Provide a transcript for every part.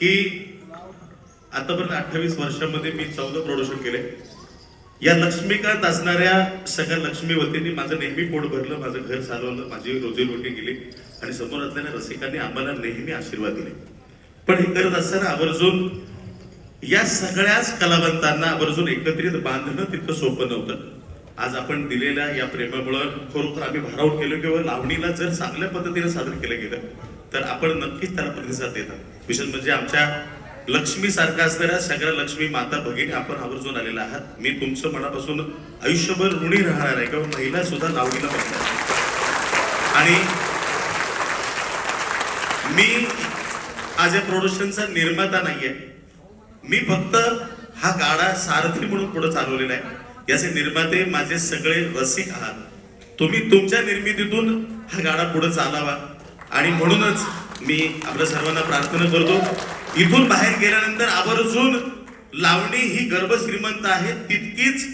की आतापर्यंत 28 वर्षांमध्ये मी 14 प्रोडक्शन केले. या लक्ष्मीकांत असणाऱ्या सगळ्या लक्ष्मीवतींनी माझं नेहमी पोट भरलं, माझं घर चालवलं, माझी रोजीरोटी गेली आणि समोर असलेल्या रसिकांनी आम्हाला नेहमी आशीर्वाद दिले. पण हे करत असताना आवर्जून या सगळ्याच कलावंतांना आवर्जून एकत्रित बांधणं तितकं सोपं नव्हतं. आज आपण दिलेल्या या प्रेमामुळं खरोखर आम्ही भारावून गेलो किंवा लावणीला जर चांगल्या पद्धतीने सादर केलं गेलं तर आपण नक्कीच त्याला प्रतिसाद देतात. विशेष म्हणजे आमच्या लक्ष्मी सारखा असणाऱ्या सगळ्या लक्ष्मी माता भगिनी आपण आवर्जून आलेला आहात. मी तुमचं मनापासून आयुष्यभर ऋणी राहणार आहे किंवा महिला सुद्धा लावणीला बघतात. आणि मी आज या प्रोडक्शनचा निर्माता नाहीये, मी फक्त हा गाडा सारथी म्हणून पुढे चालवलेला आहे. याचे निर्माते माझे सगळे रसिक आहात. तुम्ही तुमच्या निर्मितीतून हा गाडा पुढे चालावा आणि म्हणूनच मी आपल्या सर्वांना प्रार्थना करतो, इथून बाहेर गेल्यानंतर आवर्जून लावणी ही गर्भ श्रीमंत आहे, तितकीच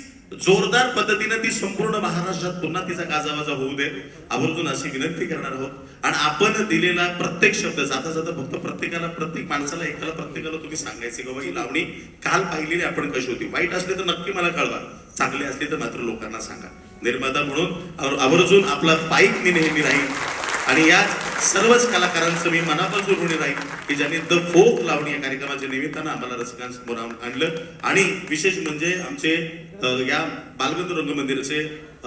जोरदार पद्धतीने ती संपूर्ण महाराष्ट्रात पुन्हा तिचा गाजावाजा होऊ दे, आवर्जून अशी विनंती करणार आहोत. आणि आपण दिलेला प्रत्येक शब्द जाता जाता फक्त प्रत्येकाला, प्रत्येक माणसाला, एकाला प्रत्येकाला तुम्ही सांगायचे की बाबा ही लावणी काल पाहिलेली आपण कशी होती. वाईट असले तर नक्की मला कळवा, चांगले असले तर मात्र लोकांना सांगा. निर्माता म्हणून आवर्जून आपला पाईक मी नेहमी राहील आणि या सर्वच कलाकारांचं मी मनापासून ऋणी राहील की ज्यांनी द फोक लावणी या कार्यक्रमाच्या निमित्तानं आम्हाला रसिकांसमोर आणलं. आणि विशेष म्हणजे आमचे या बालगंधर्व रंगमंदिराचे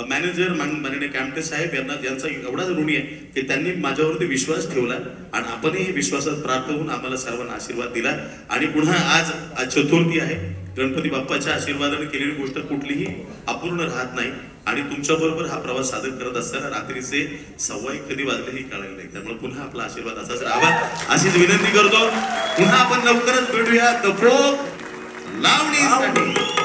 मॅनेजर माननीय कॅम्पटे साहेब यांचा एवढाच ऋणी आहे की त्यांनी माझ्यावरती विश्वास ठेवला आणि आपणही विश्वासात प्राप्त होऊन आम्हाला सर्वांना आशीर्वाद दिला. आणि पुन्हा आज चतुर्थी आहे, गणपती बाप्पाच्या आशीर्वादाने केलेली गोष्ट कुठलीही अपूर्ण राहत नाही. आणि तुमच्या बरोबर हा प्रवास सादर करत असताना रात्रीचे 1:15 कधी वाजले हे कळायला नाही. त्यामुळे पुन्हा आपला आशीर्वाद असाच राहावा अशीच विनंती करतो. पुन्हा आपण लवकरच भेटूया द फोक लावणीसाठी.